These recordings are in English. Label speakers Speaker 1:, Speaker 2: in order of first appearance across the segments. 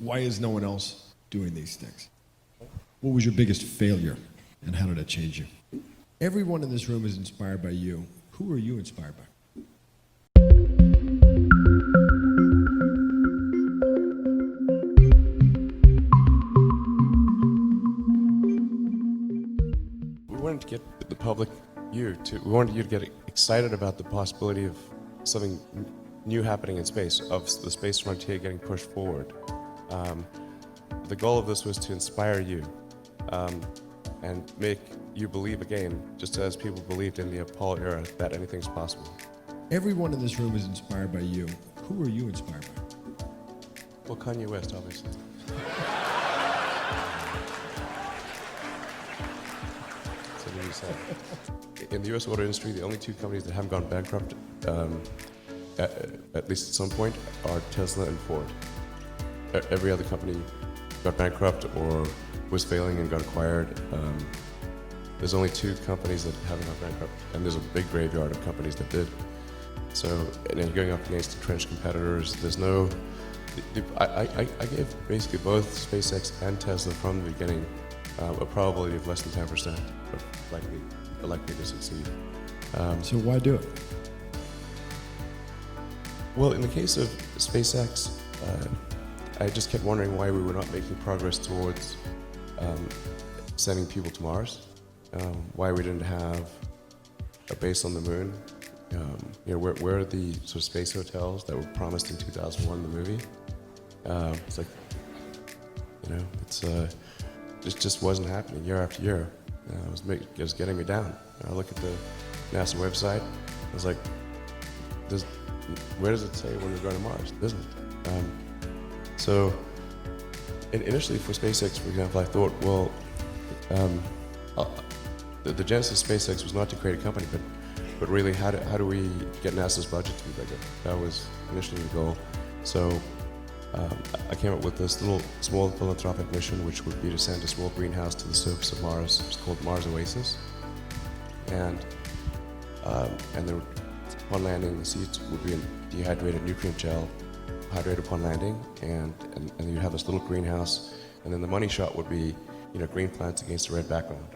Speaker 1: Why is no one else doing these things? What was your biggest failure, and how did it change you? Everyone in this room is inspired by you. Who are you inspired by?
Speaker 2: We wanted to get the public, we wanted you to get excited about the possibility of something new happening in space, of the space frontier getting pushed forward. The goal of this was to inspire you and make you believe again, just as people believed in the Apollo era, that anything's possible.
Speaker 1: Everyone in this room is inspired by you. Who are you inspired by?
Speaker 2: Well, Kanye West, obviously. So what do you say? In the US auto industry, the only two companies that haven't gone bankrupt, at least at some point, are Tesla and Ford. Every other company got bankrupt or was failing and got acquired. There's only two companies that haven't gone bankrupt, and there's a big graveyard of companies that did. So, and then going up against entrenched competitors, there's no... I gave basically both SpaceX and Tesla from the beginning a probability of less than 10% of likely to succeed.
Speaker 1: So why do it?
Speaker 2: Well, in the case of SpaceX, I just kept wondering why we were not making progress towards sending people to Mars, why we didn't have a base on the moon. Where are the sort of space hotels that were promised in 2001, the movie? It's like, it just wasn't happening year after year. It was getting me down. I look at the NASA website, I was like, where does it say when we're going to Mars? It doesn't. So initially for SpaceX, for example, I thought, well, the genesis of SpaceX was not to create a company, but really how do we get NASA's budget to be bigger? That was initially the goal. So I came up with this little small philanthropic mission, which would be to send a small greenhouse to the surface of Mars. It's called Mars Oasis. And then upon landing, the seeds would be in dehydrated nutrient gel, hydrated upon landing, and you have this little greenhouse, and then the money shot would be, green plants against a red background.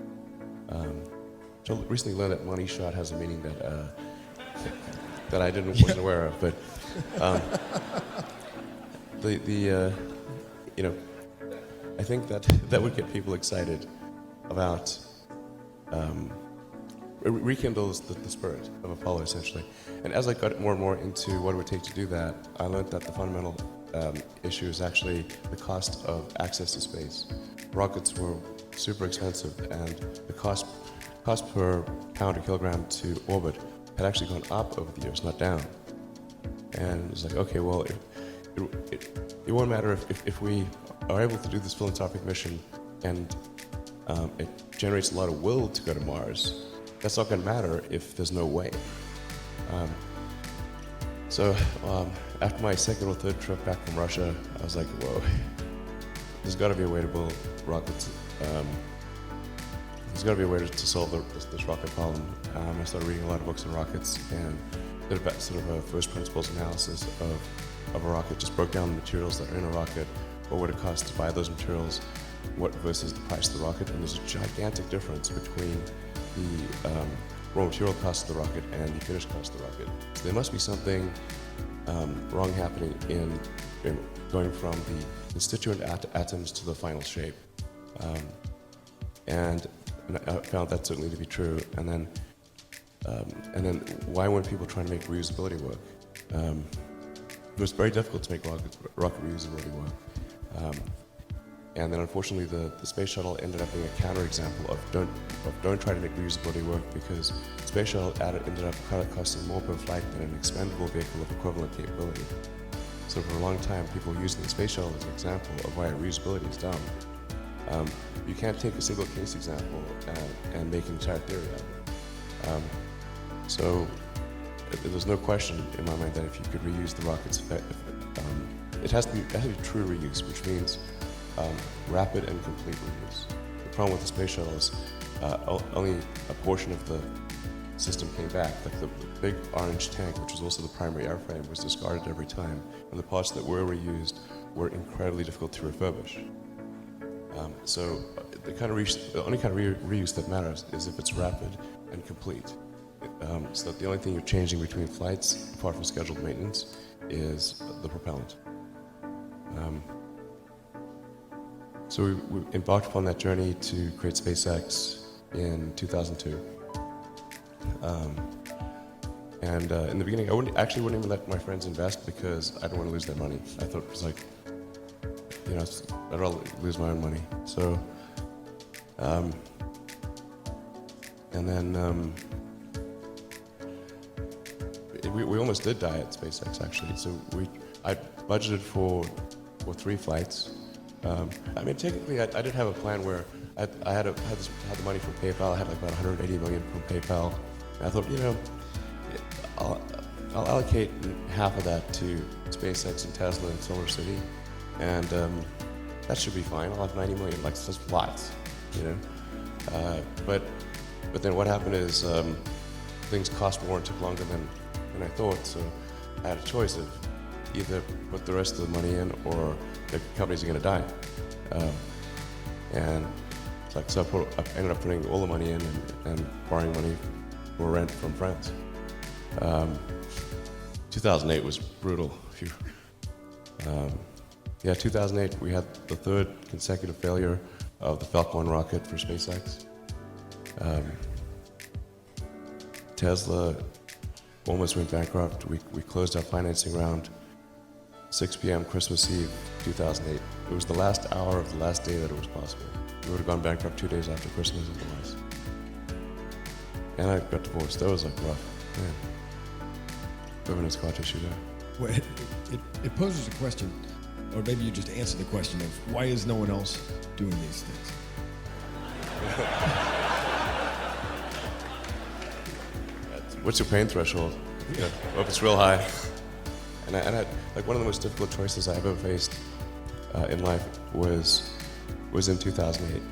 Speaker 2: So I recently learned that money shot has a meaning that I wasn't aware of, but I think that would get people excited about rekindles the spirit of Apollo, essentially. And as I got more and more into what it would take to do that, I learned that the fundamental issue is actually the cost of access to space. Rockets were super expensive, and the cost per pound or kilogram to orbit had actually gone up over the years, not down. And it's like, okay, well, it won't matter if we are able to do this philanthropic mission and it generates a lot of will to go to Mars. That's not going to matter if there's no way. So after my second or third trip back from Russia, I was like, whoa, there's got to be a way to build rockets. There's got to be a way to solve this rocket problem. I started reading a lot of books on rockets and did sort of a first principles analysis of a rocket, just broke down the materials that are in a rocket, what would it cost to buy those materials, what versus the price of the rocket, and there's a gigantic difference between the raw material cost of the rocket and the finished cost of the rocket. So there must be something wrong happening in going from the constituent atoms to the final shape. And I found that certainly to be true. And then why weren't people trying to make reusability work? It was very difficult to make rocket reusability work. And then unfortunately the space shuttle ended up being a counterexample of don't try to make reusability work, because the space shuttle ended up costing more per flight than an expendable vehicle of equivalent capability. So for a long time, people were using the space shuttle as an example of why reusability is dumb. You can't take a single case example and make an entire theory out of it. So there's no question in my mind that if you could reuse the rockets, it has to be true reuse, which means rapid and complete reuse. The problem with the space shuttle is only a portion of the system came back. Like the big orange tank, which was also the primary airframe, was discarded every time, and the parts that were reused were incredibly difficult to refurbish. So the only kind of reuse that matters is if it's rapid and complete. So that the only thing you're changing between flights, apart from scheduled maintenance, is the propellant. So we embarked upon that journey to create SpaceX in 2002. In the beginning, I wouldn't even let my friends invest because I didn't want to lose their money. I thought it was like, I'd rather lose my own money. So, we almost did die at SpaceX actually. So I budgeted for 3 flights. Technically, I did have a plan where I had the money from PayPal. I had like about 180 million from PayPal. And I thought, I'll allocate half of that to SpaceX and Tesla and Solar City, and that should be fine. I'll have 90 million. Like, that's lots, But then what happened is things cost more and took longer than I thought. So I had a choice of either put the rest of the money in or the companies are going to die. So I ended up putting all the money in and borrowing money for rent from friends. 2008 was brutal. 2008 we had the 3rd consecutive failure of the Falcon 1 rocket for SpaceX. Tesla almost went bankrupt. We closed our financing round 6 p.m. Christmas Eve 2008. It was the last hour of the last day that it was possible. We would have gone bankrupt 2 days after Christmas otherwise. And I got divorced. That was like rough. Man. Feminine scar tissue there.
Speaker 1: Well, it poses a question, or maybe you just answer the question of why is no one else doing these things?
Speaker 2: What's your pain threshold? Well, if it's real high. And I like one of the most difficult choices I ever faced in life was in 2008.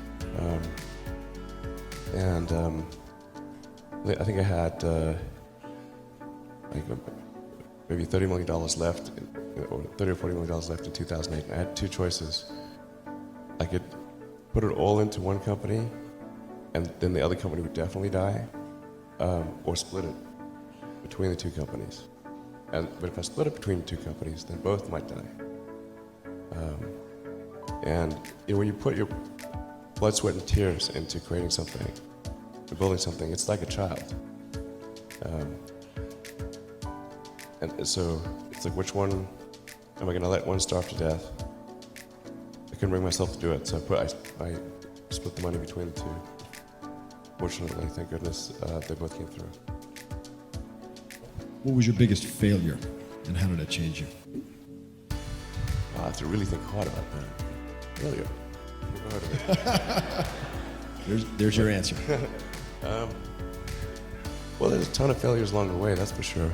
Speaker 2: I think I had maybe $30 million left, or $30 or $40 million left in 2008. And I had 2 choices. I could put it all into one company, and then the other company would definitely die, or split it between the 2 companies. But if I split it between the 2 companies, then both might die. When you put your blood, sweat, and tears into creating something, or building something, it's like a child. And so it's like, which one am I going to let one starve to death? I couldn't bring myself to do it, so I split the money between the 2. Fortunately, thank goodness, they both came through.
Speaker 1: What was your biggest failure, and how did it change you?
Speaker 2: I have to really think hard about that. Failure. Never heard of it.
Speaker 1: There's your answer.
Speaker 2: Well, there's a ton of failures along the way, that's for sure.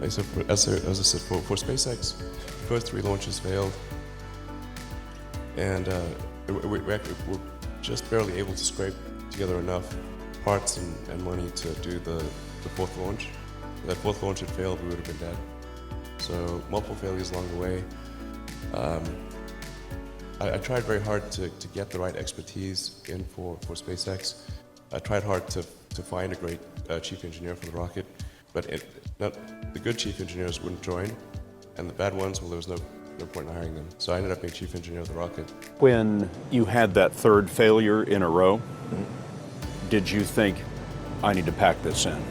Speaker 2: As I said, for SpaceX, the first 3 launches failed, and we're just barely able to scrape together enough parts and money to do the 4th launch. If that 4th launch had failed, we would have been dead. So multiple failures along the way. I tried very hard to get the right expertise in for SpaceX. I tried hard to find a great chief engineer for the rocket, but the good chief engineers wouldn't join, and the bad ones, well, there was no point in hiring them. So I ended up being chief engineer of the rocket.
Speaker 3: When you had that 3rd failure in a row, did you think, I need to pack this in?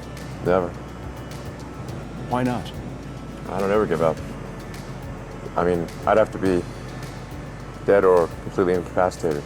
Speaker 4: Never.
Speaker 3: Why not?
Speaker 4: I don't ever give up. I mean, I'd have to be dead or completely incapacitated.